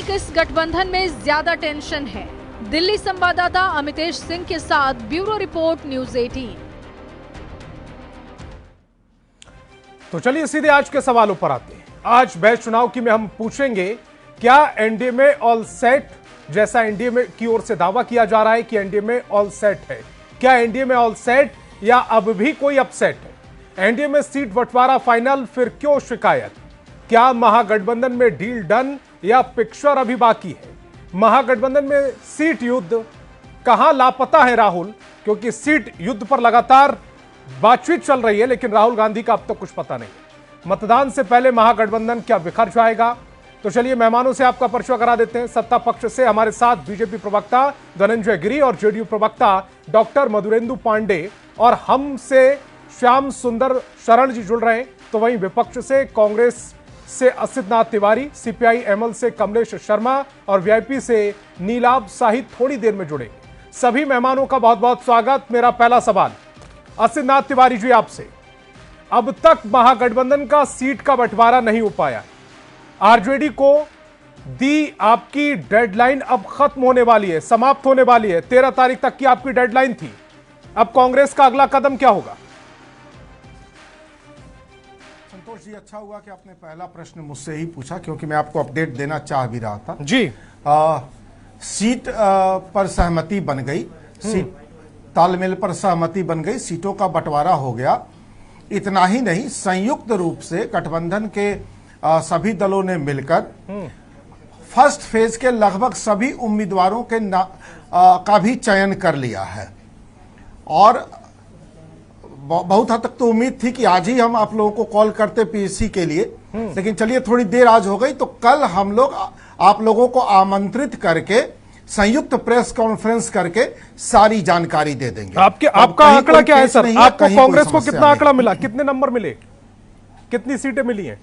कि किस गठबंधन में ज्यादा टेंशन है। दिल्ली संवाददाता अमितेश सिंह के साथ ब्यूरो रिपोर्ट न्यूज 18। तो चलिए सीधे आज के सवालों पर आते हैं। आज बहस चुनाव की में हम पूछेंगे, क्या एनडीए में ऑल सेट, जैसा एनडीए में की ओर से दावा किया जा रहा है कि एनडीए में ऑल सेट है, क्या एनडीए में ऑल सेट या अब भी कोई अपसेट है? एनडीए में सीट बंटवारा फाइनल, फिर क्यों शिकायत? क्या महागठबंधन में डील डन या पिक्चर अभी बाकी है? महागठबंधन में सीट युद्ध, कहां लापता है राहुल? क्योंकि सीट युद्ध पर लगातार बातचीत चल रही है, लेकिन राहुल गांधी का अब तक कुछ पता नहीं। मतदान से पहले महागठबंधन क्या बिखर जाएगा? तो चलिए मेहमानों से आपका परिचय करा देते हैं। सत्ता पक्ष से हमारे साथ बीजेपी प्रवक्ता धनंजय गिरी और जेडीयू प्रवक्ता डॉक्टर मधुरेंदु पांडे, और हमसे श्याम सुंदर शरण जी जुड़ रहे हैं। तो वहीं विपक्ष से कांग्रेस से असितनाथ तिवारी, सीपीआई एमएल से कमलेश शर्मा और वीआईपी से नीलाभ शाही थोड़ी देर में जुड़ेंगे। सभी मेहमानों का बहुत बहुत स्वागत। मेरा पहला सवाल असितनाथ तिवारी जी आपसे, अब तक महागठबंधन का सीट का बंटवारा नहीं हो पाया, आरजेडी को दी आपकी डेडलाइन अब खत्म होने वाली है, समाप्त होने वाली है। 13 तारीख तक की आपकी डेडलाइन थी। अब कांग्रेस का अगला कदम क्या होगा? संतोष जी, अच्छा हुआ कि आपने पहला प्रश्न मुझसे ही पूछा, क्योंकि मैं आपको अपडेट देना चाह भी रहा था जी। सीट पर सहमति बन गई, सीट तालमेल पर सहमति बन गई, सीटों का बंटवारा हो गया। इतना ही नहीं, संयुक्त रूप से गठबंधन के सभी दलों ने मिलकर फर्स्ट फेज के लगभग सभी उम्मीदवारों के का भी चयन कर लिया है। और बहुत हद तक तो उम्मीद थी कि आज ही हम आप लोगों को कॉल करते पीएससी के लिए, लेकिन चलिए थोड़ी देर आज हो गई, तो कल हम लोग आप लोगों को आमंत्रित करके संयुक्त प्रेस कॉन्फ्रेंस करके सारी जानकारी दे देंगे। आपका आंकड़ा क्या है सर? आपको कांग्रेस को कितना आंकड़ा मिला, कितने नंबर मिले, कितनी सीटें मिली हैं?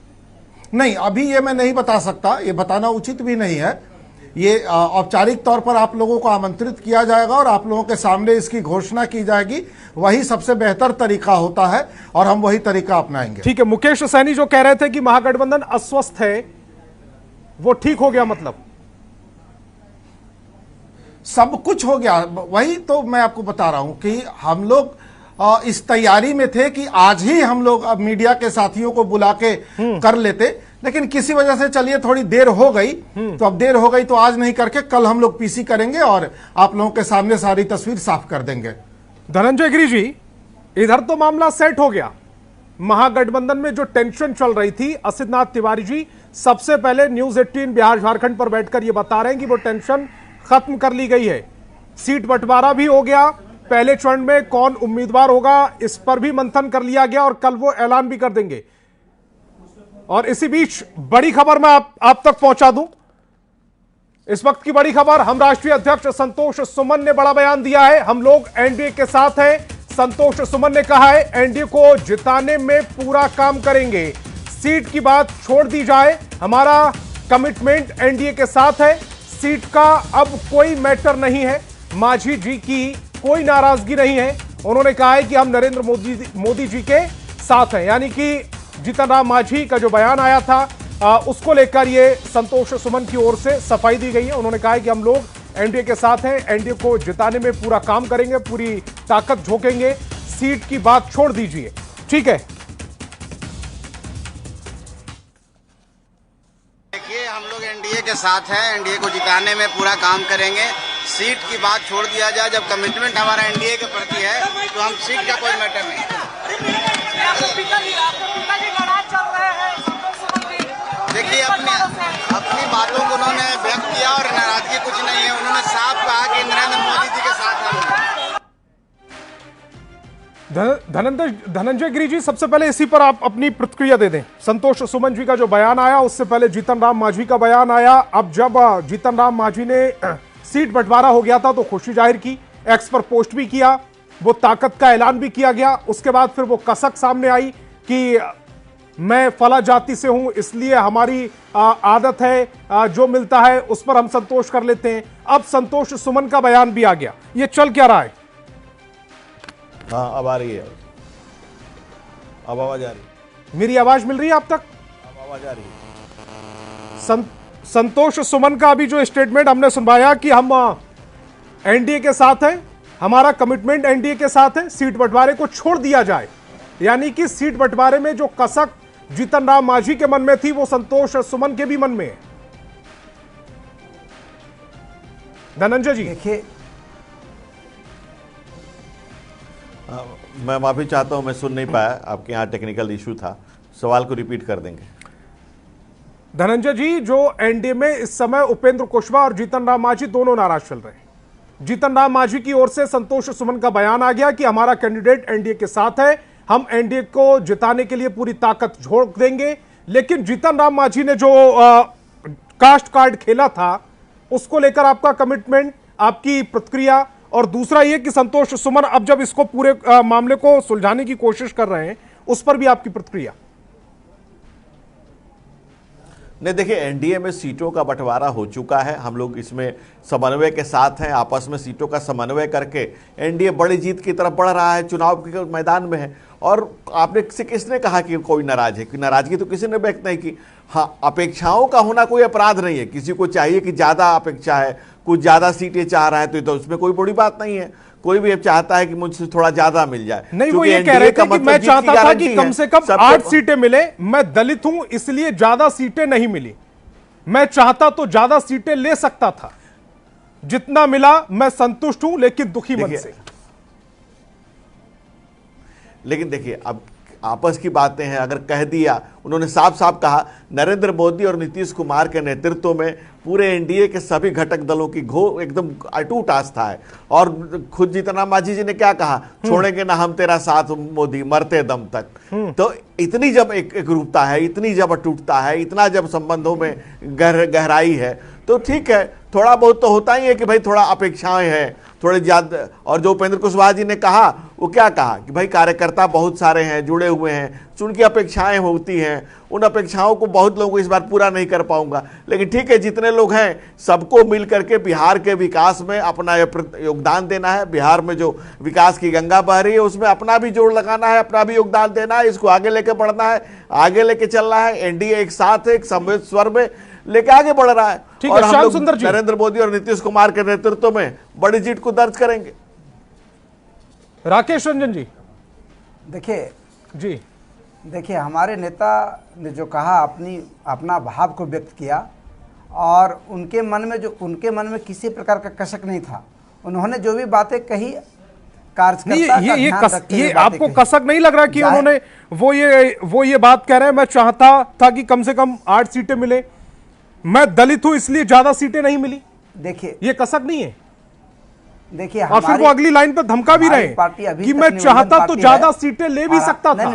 नहीं, अभी ये मैं नहीं बता सकता, ये बताना उचित भी नहीं है। ये औपचारिक तौर पर आप लोगों को आमंत्रित किया जाएगा और आप लोगों के सामने इसकी घोषणा की जाएगी। वही सबसे बेहतर तरीका होता है और हम वही तरीका अपनाएंगे। ठीक है। मुकेश सैनी जो कह रहे थे कि महागठबंधन अस्वस्थ है, वो ठीक हो गया? मतलब सब कुछ हो गया। वही तो मैं आपको बता रहा हूं कि हम लोग इस तैयारी में थे कि आज ही हम लोग अब मीडिया के साथियों को बुला के कर लेते, लेकिन किसी वजह से चलिए थोड़ी देर हो गई, तो अब देर हो गई तो आज नहीं करके कल हम लोग पीसी करेंगे और आप लोगों के सामने सारी तस्वीर साफ कर देंगे। धनंजय गिरी जी, इधर तो मामला सेट हो गया। महागठबंधन में जो टेंशन चल रही थी, असितनाथ तिवारी जी सबसे पहले न्यूज 18 बिहार झारखंड पर बैठकर ये बता रहे हैं कि वो टेंशन खत्म कर ली गई है। सीट बंटवारा भी हो गया, पहले चरण में कौन उम्मीदवार होगा इस पर भी मंथन कर लिया गया और कल वो ऐलान भी कर देंगे। और इसी बीच बड़ी खबर मैं आप तक पहुंचा दूं। इस वक्त की बड़ी खबर, हम राष्ट्रीय अध्यक्ष संतोष सुमन ने बड़ा बयान दिया है। हम लोग एनडीए के साथ हैं। संतोष सुमन ने कहा है एनडीए को जिताने में पूरा काम करेंगे, सीट की बात छोड़ दी जाए, हमारा कमिटमेंट एनडीए के साथ है, सीट का अब कोई मैटर नहीं है, मांझी जी की कोई नाराजगी नहीं है। उन्होंने कहा है कि हम नरेंद्र मोदी जी के साथ हैं, यानी कि जीतन राम मांझी का जो बयान आया था उसको लेकर ये संतोष सुमन की ओर से सफाई दी गई है। उन्होंने कहा है कि हम लोग एनडीए के साथ हैं, एनडीए को जिताने में पूरा काम करेंगे, पूरी ताकत झोंकेंगे, सीट की बात छोड़ दीजिए। ठीक है, देखिए हम लोग एनडीए के साथ हैं, एनडीए को जिताने में पूरा काम करेंगे, सीट की बात छोड़ दिया जाए। जब कमिटमेंट हमारा एनडीए के प्रति है तो हम सीट का कोई मैटर नहीं। देखिए अपनी बातों को उन्होंने व्यक्त किया और नाराजगी कुछ नहीं है। उन्होंने साफ कहा कि नरेंद्र मोदी जी के साथ हैं। धनंजय गिरी जी, सबसे पहले इसी पर आप अपनी प्रतिक्रिया दे दें। संतोष सुमन जी का जो बयान आया, उससे पहले जीतन राम मांझी का बयान आया। अब जब जीतन राम मांझी ने सीट बंटवारा हो गया था तो खुशी जाहिर की, एक्स पर पोस्ट भी किया, वो ताकत का ऐलान भी किया गया। उसके बाद फिर वो कसक सामने आई कि मैं फला जाति से हूं, इसलिए हमारी आदत है जो मिलता है उस पर हम संतोष कर लेते हैं। अब संतोष सुमन का बयान भी आ गया, ये चल क्या रहा है? हाँ, अब आ रही है, अब आवाज आ रही है। मेरी आवाज मिल रही है आप तक? अब आवाज आ रही है। संतोष सुमन का अभी जो स्टेटमेंट हमने सुनवाया कि हम एनडीए के साथ हैं, हमारा कमिटमेंट एनडीए के साथ है, सीट बंटवारे को छोड़ दिया जाए, यानी कि सीट बंटवारे में जो कसक जीतन राम मांझी के मन में थी वो संतोष सुमन के भी मन में है। धनंजय जी देखिए, मैं माफी चाहता हूं, मैं सुन नहीं पाया, आपके यहाँ टेक्निकल इशू था, सवाल को रिपीट कर देंगे। धनंजय जी, जो एनडीए में इस समय उपेंद्र कुशवाहा और जीतन राम मांझी दोनों नाराज चल रहे हैं। जीतन राम मांझी की ओर से संतोष सुमन का बयान आ गया कि हमारा कैंडिडेट एनडीए के साथ है, हम एनडीए को जिताने के लिए पूरी ताकत झोंक देंगे। लेकिन जीतन राम मांझी ने जो कास्ट कार्ड खेला था उसको लेकर आपका कमिटमेंट, आपकी प्रतिक्रिया, और दूसरा यह कि संतोष सुमन अब जब इसको पूरे मामले को सुलझाने की कोशिश कर रहे हैं उस पर भी आपकी प्रतिक्रिया। नहीं, देखिए, एनडीए में सीटों का बंटवारा हो चुका है, हम लोग इसमें समन्वय के साथ हैं, आपस में सीटों का समन्वय करके एनडीए बड़ी जीत की तरफ बढ़ रहा है, चुनाव के मैदान में है। और आपने से किसने कहा कि कोई नाराज है? कि नाराजगी तो किसी ने व्यक्त नहीं की। हाँ, अपेक्षाओं का होना कोई अपराध नहीं है, किसी को चाहिए कि ज़्यादा अपेक्षा है, कुछ ज़्यादा सीटें चाह रहा है तो उसमें कोई बड़ी बात नहीं है। कोई भी चाहता है कि मुझसे थोड़ा ज्यादा मिल जाए। नहीं, वो ये कह रहे थे कि मैं चाहता था कि कम से कम 8 सीटें मिले, मैं दलित हूं इसलिए ज्यादा सीटें नहीं मिली, मैं चाहता तो ज्यादा सीटें ले सकता था, जितना मिला मैं संतुष्ट हूं लेकिन दुखी मन से। लेकिन देखिए, अब आपस की बातें हैं, अगर कह दिया, उन्होंने साफ साफ कहा, नरेंद्र मोदी और नीतीश कुमार के नेतृत्व में पूरे एनडीए के सभी घटक दलों की एकदम अटूट आस्था है। और खुद जीतन राम मांझी जी ने क्या कहा, छोड़ेंगे ना हम तेरा साथ मोदी, मरते दम तक। तो इतनी जब एक रूपता है, इतनी जब अटूटता है, इतना जब संबंधों में गहराई है, तो ठीक है, थोड़ा बहुत तो होता ही है कि भाई थोड़ा अपेक्षाएं हैं, थोड़े ज्यादा। और जो उपेंद्र कुशवाहा जी ने कहा, वो क्या कहा कि भाई कार्यकर्ता बहुत सारे हैं, जुड़े हुए हैं, उनकी अपेक्षाएं होती हैं, उन अपेक्षाओं को बहुत लोगों को इस बार पूरा नहीं कर पाऊंगा। लेकिन ठीक है, जितने लोग हैं सबको मिल करके बिहार के विकास में अपना योगदान देना है। बिहार में जो विकास की गंगा बह रही है उसमें अपना भी जोड़ लगाना है, अपना भी योगदान देना है, इसको आगे लेके बढ़ना है, आगे लेके चलना है। एनडीए एक साथ है, एक समवेत स्वर में लेके आगे बढ़ रहा है। और हम लोग नरेंद्र मोदी और नीतीश कुमार के नेतृत्व में बड़ी जीत को दर्ज करेंगे। राकेश रंजन जी। देखिए, हमारे नेता ने जो कहा, अपना भाव को व्यक्त किया, और उनके मन में किसी प्रकार का कसक नहीं था। उन्होंने जो भी बातें कही, ये आपको कसक नहीं लग रहा कि उन्होंने वो ये बात कह रहे हैं, मैं चाहता था कि कम से कम 8 सीटें मिले, मैं दलित हूं इसलिए ज्यादा सीटें नहीं मिली? देखिए, ये कसक नहीं है। देखिए, और फिर वो अगली लाइन पर धमका भी रहे कि मैं चाहता तो ज्यादा सीटें ले भी सकता था।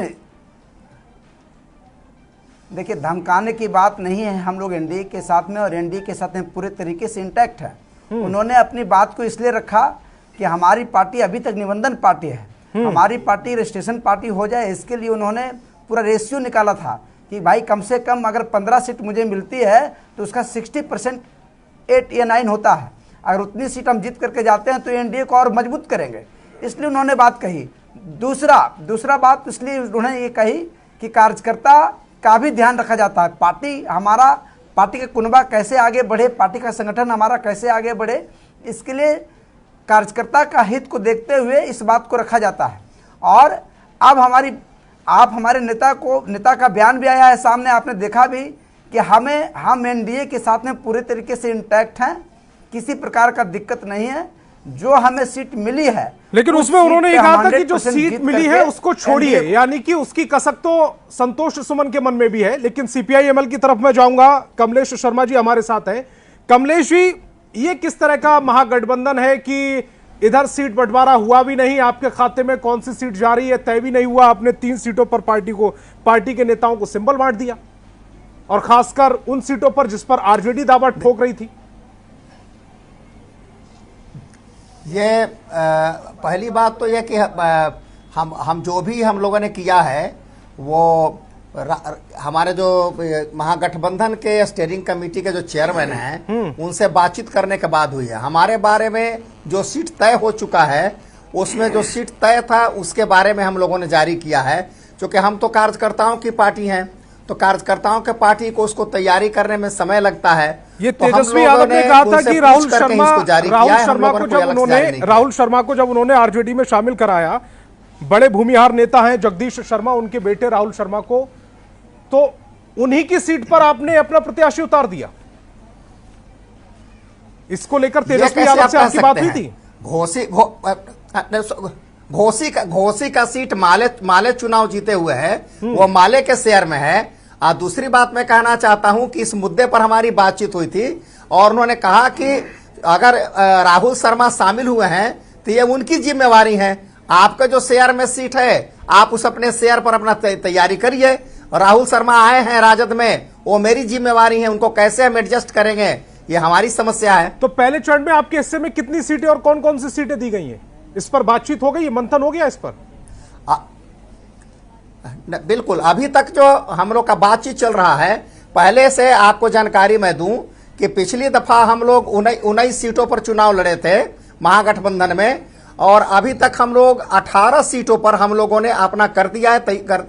देखिए, धमकाने की बात नहीं है, हम लोग एनडीए के साथ में और एनडीए के साथ में पूरे तरीके से इंटैक्ट है। उन्होंने अपनी बात को इसलिए रखा कि हमारी पार्टी अभी तक निबंधन पार्टी है, हमारी पार्टी रजिस्ट्रेशन पार्टी हो जाए, इसके लिए उन्होंने पूरा रेशियो निकाला था कि भाई कम से कम अगर 15 सीट मुझे मिलती है तो उसका 60% 8 या 9 होता है। अगर उतनी सीट हम जीत करके जाते हैं तो एनडीए को और मजबूत करेंगे, इसलिए उन्होंने बात कही। दूसरा बात इसलिए उन्होंने ये कही कि कार्यकर्ता का भी ध्यान रखा जाता है। पार्टी का कुनबा कैसे आगे बढ़े, पार्टी का संगठन हमारा कैसे आगे बढ़े, इसके लिए कार्यकर्ता का हित को देखते हुए इस बात को रखा जाता है। और अब हमारे नेता का बयान भी आया है सामने, आपने देखा भी कि हम एनडीए के साथ में पूरे तरीके से इंटैक्ट हैं, किसी प्रकार का दिक्कत नहीं है। जो हमें सीट मिली है, लेकिन उसमें उन्होंने ये कहा था कि जो सीट मिली है उसको छोड़िए, यानी कि उसकी कसक तो संतोष सुमन के मन में भी है। लेकिन सीपीआई-एमएल की तरफ मैं जाऊंगा, कमलेश शर्मा जी हमारे साथ हैं। कमलेश जी, ये किस तरह का महागठबंधन है कि इधर सीट बंटवारा हुआ भी नहीं, आपके खाते में कौन सी सीट जा रही है तय भी नहीं हुआ, आपने 3 सीटों पर पार्टी के नेताओं को सिंबल बांट दिया, और खासकर उन सीटों पर जिस पर आरजेडी दावा ठोक रही थी। ये पहली बात तो यह कि हम जो भी हम लोगों ने किया है वो हमारे जो महागठबंधन के स्टीयरिंग कमेटी के जो चेयरमैन हैं उनसे बातचीत करने के बाद हुई है। हमारे बारे में जो सीट तय हो चुका है, उसमें जो सीट तय था उसके बारे में हम लोगों ने जारी किया है, क्योंकि हम तो कार्यकर्ताओं की पार्टी हैं, तो कार्यकर्ताओं के पार्टी को उसको तैयारी करने में समय लगता है। ये तो हम तेजस्वी लोगों यादव ने ने कहा था उनसे कि पूछ करके इसको जारी किया है, हम लोगों ने कोई अलग से जारी नहीं किया। राहुल शर्मा को जब उन्होंने आरजेडी में शामिल कराया, बड़े भूमिहार नेता हैं जगदीश शर्मा, उनके बेटे राहुल शर्मा को, तो उन्हीं की सीट पर आपने अपना प्रत्याशी उतार दिया। इसको लेकर तेजस्वी यादव से आपकी बात हुई थी? घोसी का सीट माले चुनाव जीते हुए है, वो माले के शेयर में है। दूसरी बात मैं कहना चाहता हूं कि इस मुद्दे पर हमारी बातचीत हुई थी और उन्होंने कहा कि अगर राहुल शर्मा शामिल हुए हैं तो ये उनकी जिम्मेवारी है। आपका जो शेयर में सीट है, आप उस अपने शेयर पर अपना तैयारी करिए। राहुल शर्मा आए हैं राजद में, वो मेरी जिम्मेवारी है, उनको कैसे हम एडजस्ट करेंगे ये हमारी समस्या है। तो पहले चरण में आपके हिस्से में कितनी सीटें और कौन कौन सी सीटें दी गई हैं? इस पर बातचीत हो गई, मंथन हो गया इस पर? बिल्कुल, अभी तक जो हम लोग का बातचीत चल रहा है, पहले से आपको जानकारी मैं दूं कि पिछली दफा हम लोग 19 सीटों पर चुनाव लड़े थे महागठबंधन में, और अभी तक हम लोग 18 सीटों पर हम लोगों ने अपना कर दिया है,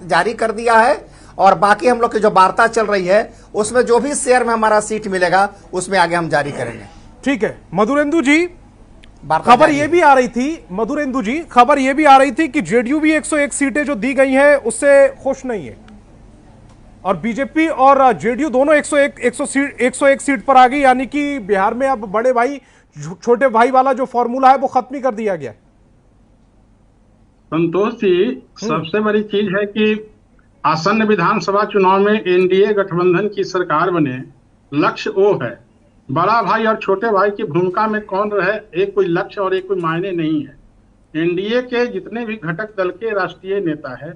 जारी कर दिया है। और बाकी हम लोग की जो वार्ता चल रही है उसमें जो भी शेयर में हमारा सीट मिलेगा उसमें आगे हम जारी करेंगे। ठीक है। मधुरेंदु जी, खबर ये भी आ रही थी, मधुरेंदु जी, खबर ये भी आ रही थी कि जेडीयू भी 101 सीटें जो दी गई हैं उससे खुश नहीं है, और बीजेपी और जेडीयू दोनों 101 सीट पर आ गई, यानी कि बिहार में अब बड़े भाई छोटे भाई वाला जो फॉर्मूला है वो खत्म ही कर दिया गया। संतोष जी, सबसे बड़ी चीज है कि आसन्न विधानसभा चुनाव में एनडीए गठबंधन की सरकार बने, लक्ष्य वो है। बड़ा भाई और छोटे भाई की भूमिका में कौन रहे, एक कोई लक्ष्य और एक कोई मायने नहीं है। एनडीए के जितने भी घटक दल के राष्ट्रीय नेता है,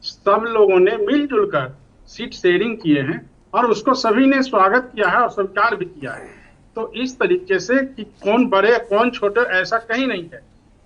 सब लोगों ने मिलजुल कर सीट शेयरिंग किए हैं और उसको सभी ने स्वागत किया है और स्वीकार भी किया है। तो इस तरीके से कि कौन बड़े कौन छोटे ऐसा कहीं नहीं है।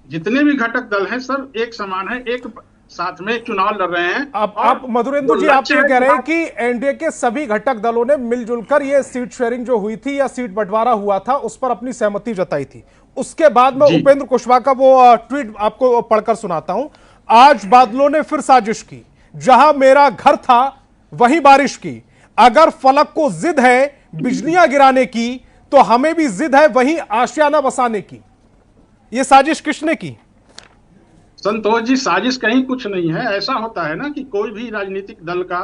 जितने भी घटक दल हैं सब एक समान है, एक साथ में चुनाव लड़ रहे हैं। आप मधुरेंद्र जी, आप ये कह रहे हैं कि एनडीए के सभी घटक दलों ने मिलजुल कर ये सीट शेयरिंग जो हुई थी या सीट बंटवारा हुआ था उस पर अपनी सहमति जताई थी। उसके बाद में उपेंद्र कुशवाहा का वो ट्वीट आपको पढ़कर सुनाता हूं। आज बादलों ने फिर साजिश की, जहां मेरा घर था वहीं बारिश की। अगर फलक को जिद है बिजलियां गिराने की, तो हमें भी जिद है वहीं आशियाना बसाने की। ये साजिश किसने की? संतोष जी, साजिश कहीं कुछ नहीं है। ऐसा होता है ना कि कोई भी राजनीतिक दल का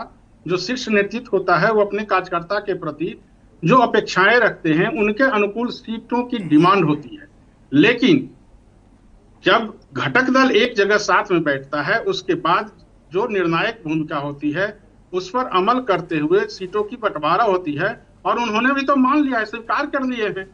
जो शीर्ष नेतृत्व होता है वो अपने कार्यकर्ता के प्रति जो अपेक्षाएं रखते हैं उनके अनुकूल सीटों की डिमांड होती है। लेकिन जब घटक दल एक जगह साथ में बैठता है, उसके बाद जो निर्णायक भूमिका होती है उस पर अमल करते हुए सीटों की बंटवारा होती है। और उन्होंने भी तो मान लिया है, स्वीकार कर लिए हैं।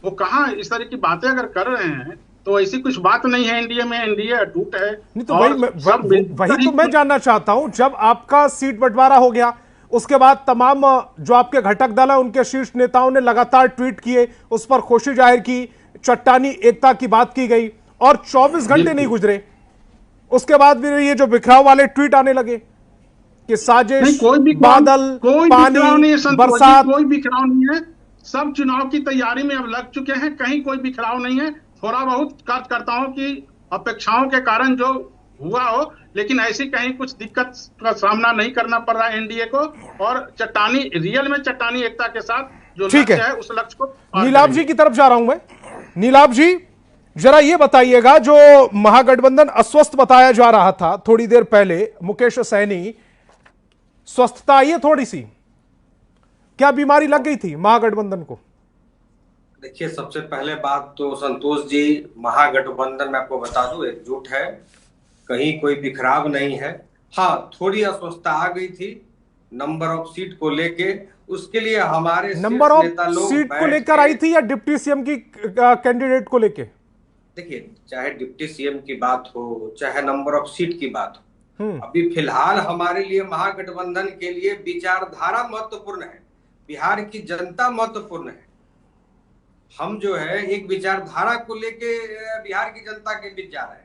वो कहाँ इस तरह की बातें अगर कर रहे हैं तो ऐसी कुछ बात नहीं है। एनडीए में एनडीए अटूट है। नहीं तो वही तो मैं जानना चाहता हूं। जब आपका सीट बंटवारा हो गया, उसके बाद तमाम जो आपके घटक दल है उनके शीर्ष नेताओं ने लगातार ट्वीट किए, उस पर खुशी जाहिर की, चट्टानी एकता की बात की गई, और 24 घंटे नहीं गुजरे उसके बाद भी ये जो बिखराव वाले ट्वीट आने लगे कि साजिश, बादल, पानी, बरसात। कोई बिखराव नहीं है। सब चुनाव की तैयारी में अब लग चुके हैं, कहीं कोई बिखराव नहीं है। थोड़ा बहुत कार्यकर्ताओं की अपेक्षाओं के कारण जो हुआ हो, लेकिन ऐसी कहीं कुछ दिक्कत का सामना नहीं करना पड़ रहा है एनडीए को। और चट्टानी रियल में चट्टानी एकता के साथ जो लक्ष्य है उस लक्ष्य को। नीलाभ जी की तरफ जा रहा हूं मैं। नीलाभ जी, जरा ये बताइएगा, जो महागठबंधन अस्वस्थ बताया जा रहा था थोड़ी देर पहले, मुकेश सहनी, स्वस्थता आई है थोड़ी सी? क्या बीमारी लग गई थी महागठबंधन को? देखिए, सबसे पहले बात तो संतोष जी, महागठबंधन में आपको बता दूं एकजुट है, कहीं कोई बिखराव नहीं है। हाँ, थोड़ी अस्वस्थता आ गई थी नंबर ऑफ सीट को लेके, उसके लिए हमारे नंबर ऑफ सीट को लेकर आई थी या डिप्टी सीएम की कैंडिडेट को लेके? देखिए, चाहे डिप्टी सीएम की बात हो चाहे नंबर ऑफ सीट की बात हो, अभी फिलहाल हमारे लिए महागठबंधन के लिए विचारधारा महत्वपूर्ण है, बिहार की जनता महत्वपूर्ण है। हम जो है एक विचारधारा को लेके बिहार की जनता के बीच जा रहे हैं।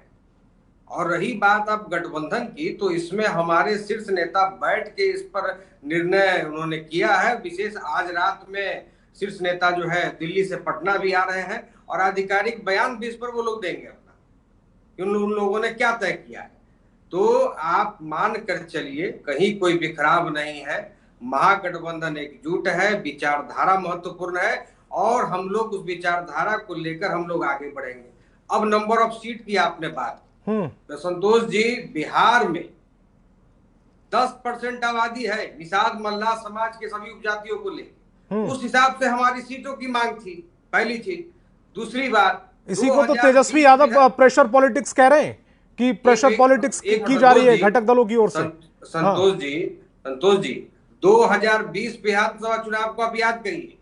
और रही बात अब गठबंधन की, तो इसमें हमारे शीर्ष नेता बैठ के इस पर निर्णय उन्होंने किया है। विशेष आज रात में शीर्ष नेता जो है दिल्ली से पटना भी आ रहे हैं और आधिकारिक बयान भी इस पर वो लोग देंगे अपना, उन लोगों ने क्या तय किया है। तो आप मान कर चलिए, कहीं कोई बिखराव नहीं है। महागठबंधन एकजुट है, विचारधारा महत्वपूर्ण है और हम लोग उस विचारधारा को लेकर हम लोग आगे बढ़ेंगे। अब नंबर ऑफ सीट की आपने बात, तो संतोष जी, बिहार में 10% आबादी है निषाद मल्लाह समाज के सभी उपजातियों को लेकर, उस हिसाब से हमारी सीटों की मांग थी, पहली चीज। दूसरी बात, इसी को तो तेजस्वी यादव प्रेशर पॉलिटिक्स कह रहे हैं कि प्रेशर पॉलिटिक्स की जा रही है घटक दलों की ओर से। संतोष जी 2020 विधानसभा चुनाव को आप याद करिए।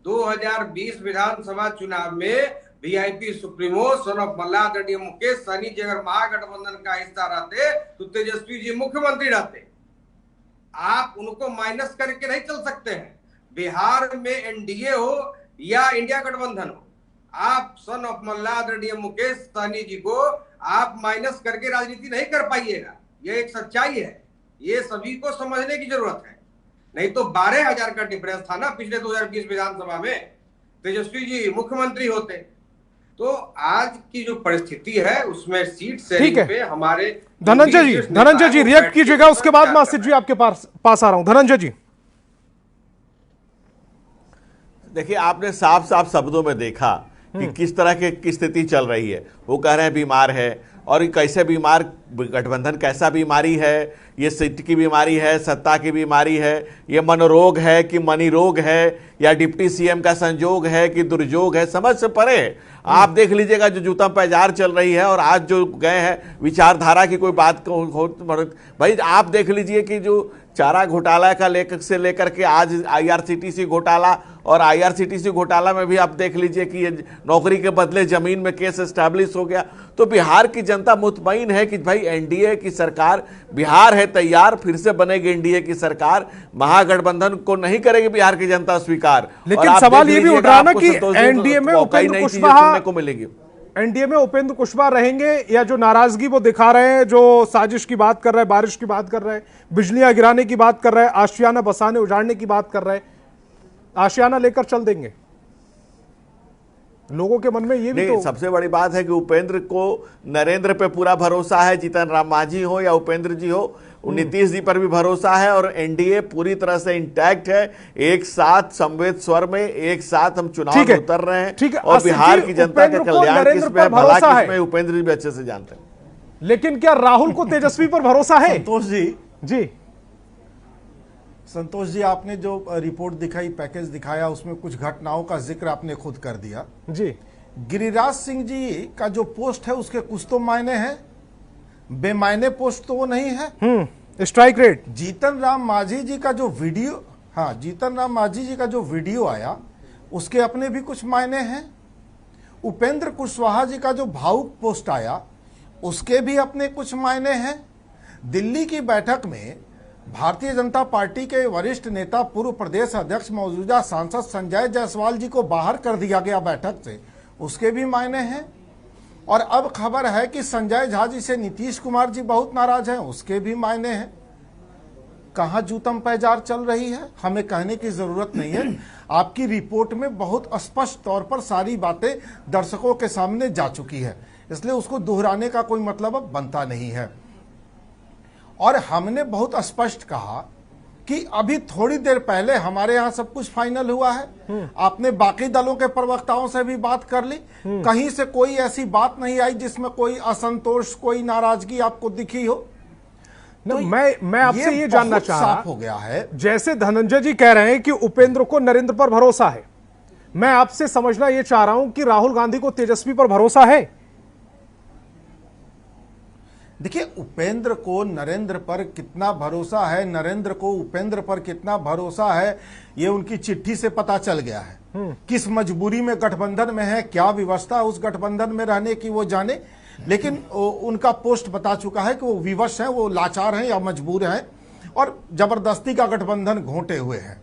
2020 विधानसभा चुनाव में वीआईपी सुप्रीमो सन ऑफ मल्लाह आदरणीय मुकेश सहनी जी अगर महागठबंधन का हिस्सा रहते तो तेजस्वी जी मुख्यमंत्री रहते। आप उनको माइनस करके नहीं चल सकते हैं। बिहार में एनडीए हो या इंडिया गठबंधन हो, आप सन ऑफ मल्लाह आदरणीय मुकेश सहनी जी को आप माइनस करके राजनीति नहीं कर पाइएगा। यह एक सच्चाई है, ये सभी को समझने की जरूरत है। नहीं तो 12,000 का डिफरेंस था ना पिछले 2020 विधानसभा में, तेजस्वी जी मुख्यमंत्री होते। तो आज की जो परिस्थिति है उसमें सीट शेयरिंग पे हमारे धनंजय जी रिएक्ट कीजिएगा, उसके बाद मैं आसिफ जी आपके पास आ रहा हूं। धनंजय जी, देखिए, आपने साफ साफ शब्दों में देखा कि किस तरह की स्थिति चल रही है। वो कह रहे हैं बीमार है, और कैसे बीमार, गठबंधन कैसा बीमारी है, ये सीट की बीमारी है, सत्ता की बीमारी है, ये मनोरोग है कि मनी रोग है, या डिप्टी सीएम का संजोग है कि दुर्योग है, समझ से परे। आप देख लीजिएगा जो जूता पैजार चल रही है, और आज जो गए हैं विचारधारा की कोई बात भाई आप देख लीजिए कि जो चारा घोटाला का लेकर के आज आईआरसीटीसी घोटाला, और आईआरसीटीसी घोटाला में भी आप देख लीजिए कि ये नौकरी के बदले जमीन में केस एस्टैब्लिश हो गया। तो बिहार की जनता मुतमईन है कि भाई एनडीए की सरकार, बिहार है तैयार, फिर से बनेगी एनडीए की सरकार, महागठबंधन को नहीं करेगी बिहार की जनता स्वीकार। लेकिन सवाल ये भी उठ रहा ना कि एनडीए में उपेंद्र कुशवाहा को मिलेगी, एनडीए में उपेंद्र कुशवाहा रहेंगे, या जो नाराजगी वो दिखा रहे हैं, जो साजिश की बात कर रहे हैं, बारिश की बात कर रहे हैं, बिजलियां गिराने की बात कर रहे हैं, आशियाना बसाने उजाड़ने की बात कर रहे हैं, आशियाना लेकर चल देंगे? लोगों के मन में ये भी तो सबसे बड़ी बात है कि उपेंद्र को नरेंद्र पे पूरा भरोसा है, जीतन राम मांझी हो या उपेंद्र जी हो, नीतीश जी पर भी भरोसा है, और एनडीए पूरी तरह से इंटैक्ट है। एक साथ समवेत स्वर में एक साथ हम चुनाव में उतर रहे हैं, और बिहार की जनता का कल्याण किसमें, भला किसमें, उपेंद्र जी भी अच्छे से जानते हैं। लेकिन क्या राहुल को तेजस्वी पर भरोसा है? संतोष जी, आपने जो रिपोर्ट दिखाई, पैकेज दिखाया, उसमें कुछ घटनाओं का जिक्र आपने खुद कर दिया जी। गिरिराज सिंह जी का जो पोस्ट है उसके कुछ तो मायने हैं, बेमायने पोस्ट तो वो नहीं है। Strike rate. जीतन राम मांझी जी का जो वीडियो, हाँ, जीतन राम मांझी जी का जो वीडियो आया उसके अपने भी कुछ मायने हैं। उपेंद्र कुशवाहा जी का जो भावुक पोस्ट आया उसके भी अपने कुछ मायने हैं। दिल्ली की बैठक में भारतीय जनता पार्टी के वरिष्ठ नेता, पूर्व प्रदेश अध्यक्ष, मौजूदा सांसद संजय जायसवाल जी को बाहर कर दिया गया बैठक से, उसके भी मायने हैं। और अब खबर है कि संजय झा जी से नीतीश कुमार जी बहुत नाराज हैं, उसके भी मायने हैं। कहां जूतम पैजार चल रही है, हमें कहने की जरूरत नहीं है। आपकी रिपोर्ट में बहुत स्पष्ट तौर पर सारी बातें दर्शकों के सामने जा चुकी है, इसलिए उसको दोहराने का कोई मतलब अब बनता नहीं है। और हमने बहुत स्पष्ट कहा कि अभी थोड़ी देर पहले हमारे यहाँ सब कुछ फाइनल हुआ है। आपने बाकी दलों के प्रवक्ताओं से भी बात कर ली, कहीं से कोई ऐसी बात नहीं आई जिसमें कोई असंतोष, कोई नाराजगी आपको दिखी हो। तो मैं आपसे ये जानना चाह रहा हो गया है, जैसे धनंजय जी कह रहे हैं कि उपेंद्र को नरेंद्र पर भरोसा है, मैं आपसे समझना ये चाह रहा हूं कि राहुल गांधी को तेजस्वी पर भरोसा है? देखिए, उपेंद्र को नरेंद्र पर कितना भरोसा है, नरेंद्र को उपेंद्र पर कितना भरोसा है, ये उनकी चिट्ठी से पता चल गया है। किस मजबूरी में गठबंधन में है, क्या व्यवस्था उस गठबंधन में रहने की वो जाने, लेकिन उनका पोस्ट बता चुका है कि वो विवश हैं, वो लाचार हैं या मजबूर हैं, और जबरदस्ती का गठबंधन घोंटे हुए हैं।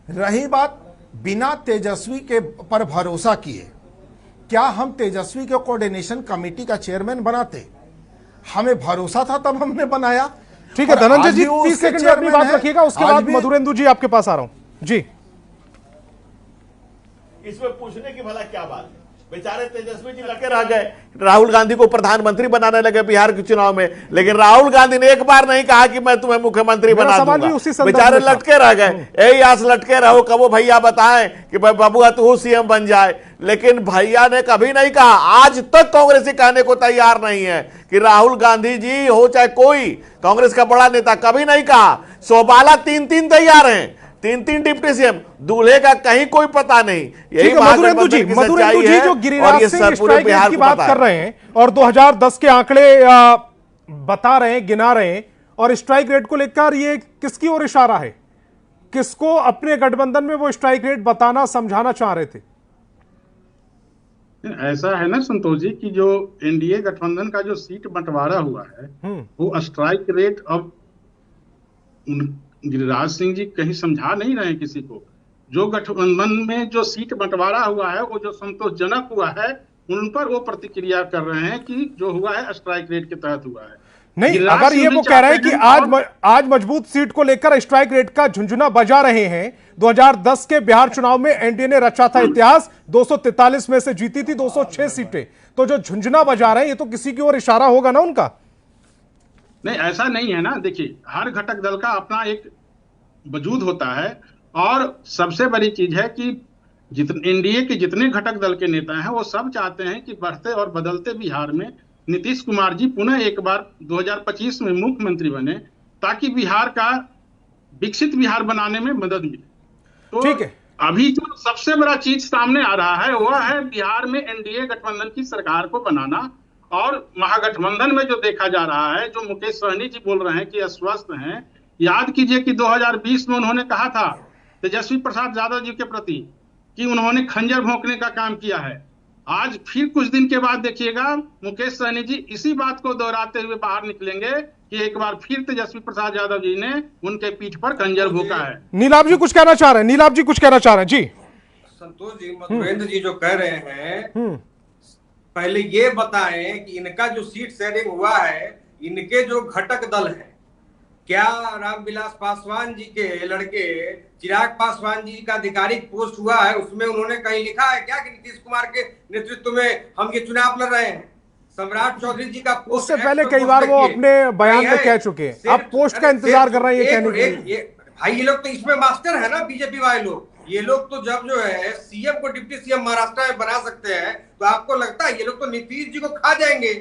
रही बात बिना तेजस्वी के पर भरोसा किए, क्या हम तेजस्वी के कोऑर्डिनेशन कमेटी का चेयरमैन बनाते? हमें भरोसा था तब हमने बनाया। ठीक है धनंजय जी, 30 सेकंड में अपनी बात रखिएगा, उसके बाद मधुरेंद्र जी आपके पास आ रहा हूं जी। इसमें पूछने की भला क्या बात है? बेचारे तेजस्वी जी लगे रह गए, राहुल गांधी को प्रधानमंत्री बनाने लगे बिहार के चुनाव में, लेकिन राहुल गांधी ने एक बार नहीं कहा कि मैं तुम्हें मुख्यमंत्री बना दूंगा। बेचारे लटके रह गए, यही आस लटके रहो कब वो भैया बताएं कि भाई बबुआ तू सीएम बन जाए, लेकिन भैया ने कभी नहीं कहा। आज तक कांग्रेसी कहने को तैयार नहीं है कि राहुल गांधी जी हो चाहे कोई कांग्रेस का बड़ा नेता, कभी नहीं कहा। शोभाला 3-3 तैयार हैं, 3-3 डिप्टी सीएम, दूल्हे का कहीं कोई पता नहीं। यही मधुरेंद्ु जी जो गिरिराज सिंह स्ट्राइक रेट की बात कर रहे हैं और 2010 के आंकड़े बता रहे हैं, गिना रहे हैं, और स्ट्राइक रेट को लेकर ये किसकी ओर इशारा है? किसको अपने गठबंधन में वो स्ट्राइक रेट बताना, समझाना चाह रहे थे? ऐसा है ना संतोष जी कि जो एनडीए गठबंधन का जो सीट बंटवारा हुआ है वो स्ट्राइक रेट अब गिरिराज सिंह जी कहीं समझा नहीं रहे किसी को। जो गठबंधन में जो सीट बंटवारा हुआ है वो जो संतोषजनक हुआ है उन पर वो प्रतिक्रिया कर रहे हैं कि जो हुआ है स्ट्राइक रेट के तहत हुआ है। नहीं, अगर ये वो कह रहे हैं कि आज मजबूत सीट को लेकर स्ट्राइक रेट का झुंझुना बजा रहे हैं। 2010 के बिहार चुनाव में एनडीए ने रचा था इतिहास, 243 में से जीती थी 206 सीटें, तो जो झुंझुना बजा रहे हैं ये तो किसी की ओर इशारा होगा ना उनका? नहीं, ऐसा नहीं है ना। देखिए, हर घटक दल का अपना एक वजूद होता है और सबसे बड़ी चीज है कि एनडीए के जितने घटक दल के नेता हैं वो सब चाहते हैं कि बढ़ते और बदलते बिहार में नीतीश कुमार जी पुनः एक बार 2025 में मुख्यमंत्री बने, ताकि बिहार का विकसित बिहार बनाने में मदद मिले। तो ठीक है, अभी जो सबसे बड़ा चीज सामने आ रहा है वह है बिहार में एनडीए गठबंधन की सरकार को बनाना। और महागठबंधन में जो देखा जा रहा है, जो मुकेश सहनी जी बोल रहे हैं कि अस्वस्थ हैं, याद कीजिए कि 2020 में उन्होंने कहा था तेजस्वी प्रसाद यादव जी के प्रति कि उन्होंने खंजर भोंकने का काम किया है। आज फिर कुछ दिन के बाद देखिएगा मुकेश सहनी जी इसी बात को दोहराते हुए बाहर निकलेंगे कि एक बार फिर तेजस्वी प्रसाद यादव जी ने उनके पीठ पर खंजर भोंका है। नीलाभ जी कुछ कहना चाह रहे हैं? नीलाभ जी कुछ कहना चाह रहे हैं? जी संतोष जी, मधुरेंद्र जी जो कह रहे हैं, पहले ये बताएं कि इनका जो सीट शेयरिंग हुआ है, इनके जो घटक दल है, क्या रामविलास पासवान जी के लड़के चिराग पासवान जी का आधिकारिक पोस्ट हुआ है, उसमें उन्होंने कहीं लिखा है क्या कि नीतीश कुमार के नेतृत्व में हम ये चुनाव लड़ रहे हैं? सम्राट चौधरी जी का पोस्ट, उससे पहले कई बार वो अपने बयान में कह चुके हैं, आप पोस्ट का इंतजार कर रहे हैं ये कहने के लिए। भाई ये लोग तो इसमें मास्टर है ना, बीजेपी वाले लोग। ये लोग तो जब जो है सीएम को डिप्टी सीएम महाराष्ट्र में बना सकते हैं, तो आपको लगता है ये लोग तो नीतीश जी को खा जाएंगे?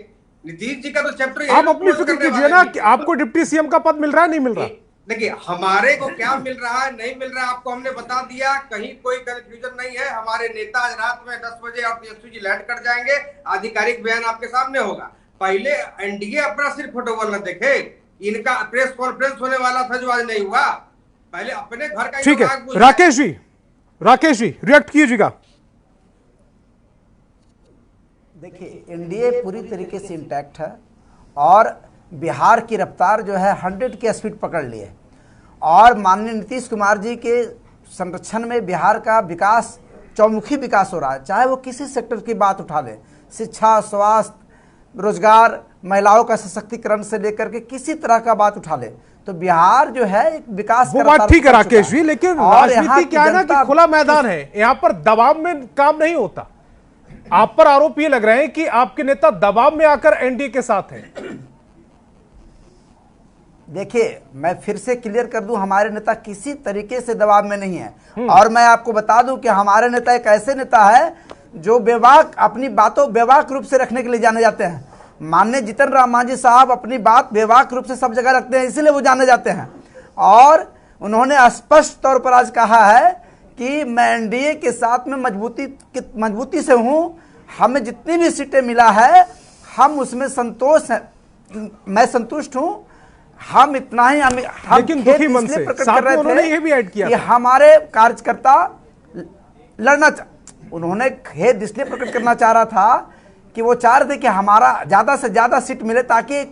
नीतीश जी का तो चैप्टर आप अपनी फिक्र कीजिए ना कि आपको डिप्टी सीएम का पद मिल रहा है, नहीं मिल रहा? देखिए, हमारे को क्या मिल रहा है नहीं मिल रहा है आपको हमने बता दिया, कहीं कोई कंफ्यूजन नहीं है। हमारे नेता आज रात में 10 बजे और तेजस्वी जी लैंड कर जाएंगे, आधिकारिक बयान आपके सामने होगा। पहले एनडीए अपना सिर्फ फोटोबॉल न देखे, इनका प्रेस कॉन्फ्रेंस होने वाला था जो आज नहीं हुआ। पहले अपने घर का। ठीक है, राकेश जी रिएक्ट कीजिएगा। देखिए, एनडीए पूरी तरीके से इंटैक्ट है और बिहार की रफ्तार जो है 100 की स्पीड पकड़ ली है और माननीय नीतीश कुमार जी के संरक्षण में बिहार का विकास, चौमुखी विकास हो रहा है। चाहे वो किसी सेक्टर की बात उठा ले, शिक्षा, स्वास्थ्य, रोजगार, महिलाओं का सशक्तिकरण से लेकर के किसी तरह का बात उठा ले, तो बिहार जो है एक विकास वो बात ठीक है राकेश जी, लेकिन राजनीति क्या है ना कि खुला मैदान है, यहाँ पर दबाव में काम नहीं होता। आप पर आरोप ये लग रहे हैं कि आपके नेता दबाव में आकर एनडीए के साथ हैं। देखिए, मैं फिर से क्लियर कर दूं, हमारे नेता किसी तरीके से दबाव में नहीं है। और मैं आपको बता दूं कि हमारे नेता एक ऐसे नेता है जो बेबाक, अपनी बातों बेबाक रूप से रखने के लिए जाने जाते हैं। माननीय जीतन राम मांझी साहब अपनी बात बेबाक रूप से सब जगह रखते हैं, इसीलिए वो जाने जाते हैं। और उन्होंने स्पष्ट तौर पर आज कहा है कि मैं एनडीए के साथ में मजबूती से हूं, हमें जितनी भी सीटें मिला है हम उसमें संतोष है, मैं संतुष्ट हूं। हम इतना ही हम लेकिन दुखी मन से प्रकट कर रहे थे ये भी ऐड किया कि हमारे कार्यकर्ता लड़ना, उन्होंने खेद इसलिए प्रकट करना चाह रहा था कि वो चाह रहे थे कि हमारा ज्यादा से ज्यादा सीट मिले ताकि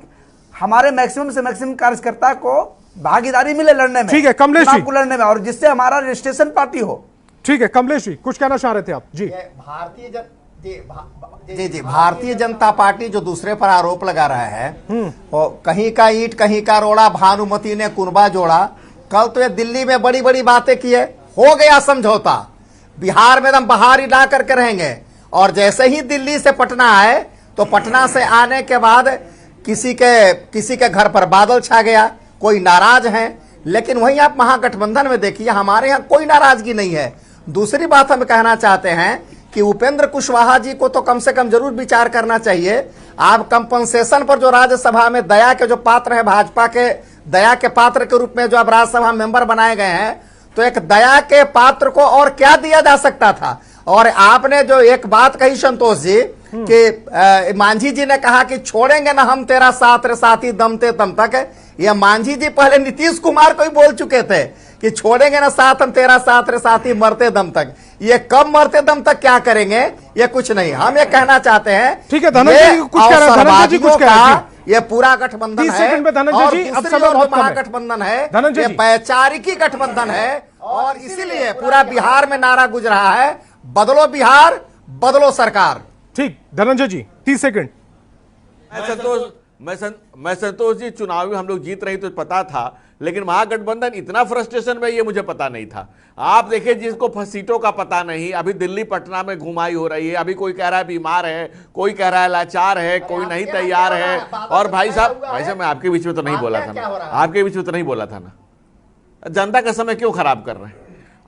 हमारे मैक्सिमम से मैक्सिमम कार्यकर्ता को भागीदारी मिले लड़ने में। ठीक है कमलेश जी, लड़ने में, और जिससे हमारा रजिस्ट्रेशन पार्टी हो। ठीक है कमलेश जी, कुछ कहना चाह रहे थे आप? जी भारतीय जनता पार्टी जो दूसरे पर आरोप लगा रहा है, कहीं का ईंट कहीं का रोड़ा, भानुमति ने कुनबा जोड़ा। कल तो ये दिल्ली में बड़ी बड़ी बातें की है, हो गया समझौता, बिहार में एकदम बहार ही ला करके रहेंगे। और जैसे ही दिल्ली से पटना आए तो पटना से आने के बाद किसी के घर पर बादल छा गया, कोई नाराज है। लेकिन वहीं आप महागठबंधन में देखिए, हमारे यहाँ कोई नाराजगी नहीं है। दूसरी बात हम कहना चाहते हैं कि उपेंद्र कुशवाहा जी को तो कम से कम जरूर विचार करना चाहिए। आप कंपनसेशन पर जो राज्यसभा में दया के जो पात्र हैं, भाजपा के दया के पात्र के रूप में जो अब राज्यसभा मेंबर बनाए गए हैं, तो एक दया के पात्र को और क्या दिया जा सकता था। और आपने जो एक बात कही संतोष जी कि मांझी जी ने कहा कि छोड़ेंगे ना हम तेरा साथ रे साथी दमते दम तक, ये मांझी जी पहले नीतीश कुमार को ही बोल चुके थे कि छोड़ेंगे ना साथ हम तेरा साथ रे साथी मरते दम तक। ये कब मरते दम तक क्या करेंगे, ये कुछ नहीं। हम ये कहना चाहते हैं, ठीक है धनंजय जी कुछ कह रहे हैं, ये पूरा गठबंधन है और महागठबंधन है, ये वैचारिकी गठबंधन है। और इसीलिए पूरा बिहार में नारा गुज रहा है, बदलो बिहार, बदलो सरकार। ठीक, धनंजय जी 30 सेकंड। मैं संतोष जी, चुनाव में हम लोग जीत रही तो पता था, लेकिन महागठबंधन इतना फ्रस्ट्रेशन में ये मुझे पता नहीं था। आप देखिए, जिसको सीटों का पता नहीं, अभी दिल्ली पटना में घुमाई हो रही है, अभी कोई कह रहा है बीमार है, कोई कह रहा है लाचार है, कोई नहीं तैयार है। और भाई साहब मैं आपके बीच में तो नहीं बोला था ना, आपके बीच में तो नहीं बोला था ना। जनता का समय क्यों खराब कर रहे हैं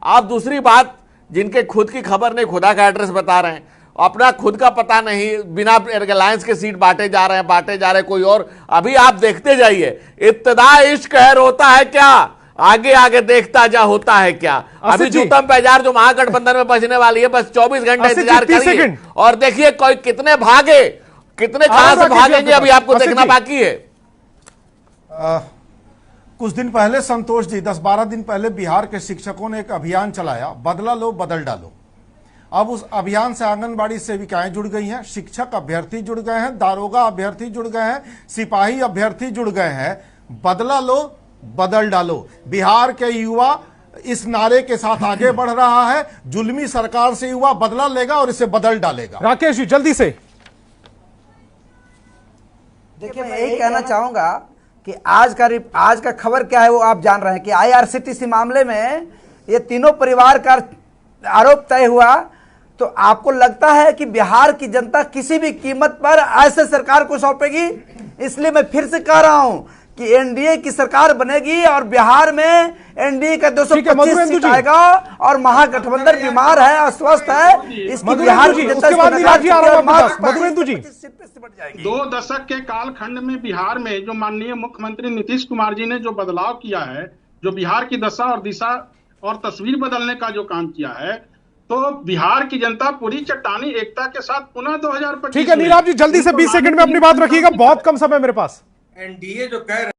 आप? दूसरी बात, जिनके खुद की खबर नहीं, खुदा का एड्रेस बता रहे हैं, अपना खुद का पता नहीं, बिना अलायंस के सीट बांटे जा रहे हैं कोई और। अभी आप देखते जाइए, इब्तिदा इश्क है रोता है क्या, आगे आगे देखता जा होता है क्या। अभी जूतम पैजार जो महागठबंधन में बचने वाली है, बस 24 घंटे इंतजार करिए और देखिए कोई कितने भागे, कितने कहां से भागेंगे, अभी आपको देखना बाकी है। कुछ दिन पहले संतोष जी, 10-12 दिन पहले बिहार के शिक्षकों ने एक अभियान चलाया, बदला लो बदल डालो। अब उस अभियान से आंगनबाड़ी सेविकाएं जुड़ गई हैं, शिक्षक अभ्यर्थी जुड़ गए हैं, दारोगा अभ्यर्थी जुड़ गए हैं, सिपाही अभ्यर्थी जुड़ गए हैं। बदला लो बदल डालो। बिहार के युवा इस नारे के साथ आगे बढ़ रहा है। जुल्मी सरकार से युवा बदला लेगा और इसे बदल डालेगा। राकेश जी जल्दी से। देखिए, मैं यही कहना चाहूंगा कि आज का खबर क्या है वो आप जान रहे हैं कि IRCTC मामले में ये तीनों परिवार का आरोप तय हुआ। तो आपको लगता है कि बिहार की जनता किसी भी कीमत पर ऐसे सरकार को सौंपेगी? इसलिए मैं फिर से कह रहा हूं कि एनडीए की सरकार बनेगी और बिहार में एनडीए का 225 सीट आएगा और महागठबंधन बीमार है, अस्वस्थ है, इसकी बिहार की जनता 2 दशक के कालखंड में बिहार में जो माननीय मुख्यमंत्री नीतीश कुमार जी ने जो बदलाव किया है, जो बिहार की दशा और दिशा और तस्वीर बदलने का जो काम किया है, तो बिहार की जनता पूरी चट्टानी एकता के साथ पुनः 2025। ठीक है नीलाभ जी, जल्दी से 20 सेकंड में अपनी बात रखिएगा, बहुत कम समय मेरे पास। एनडीए जो कह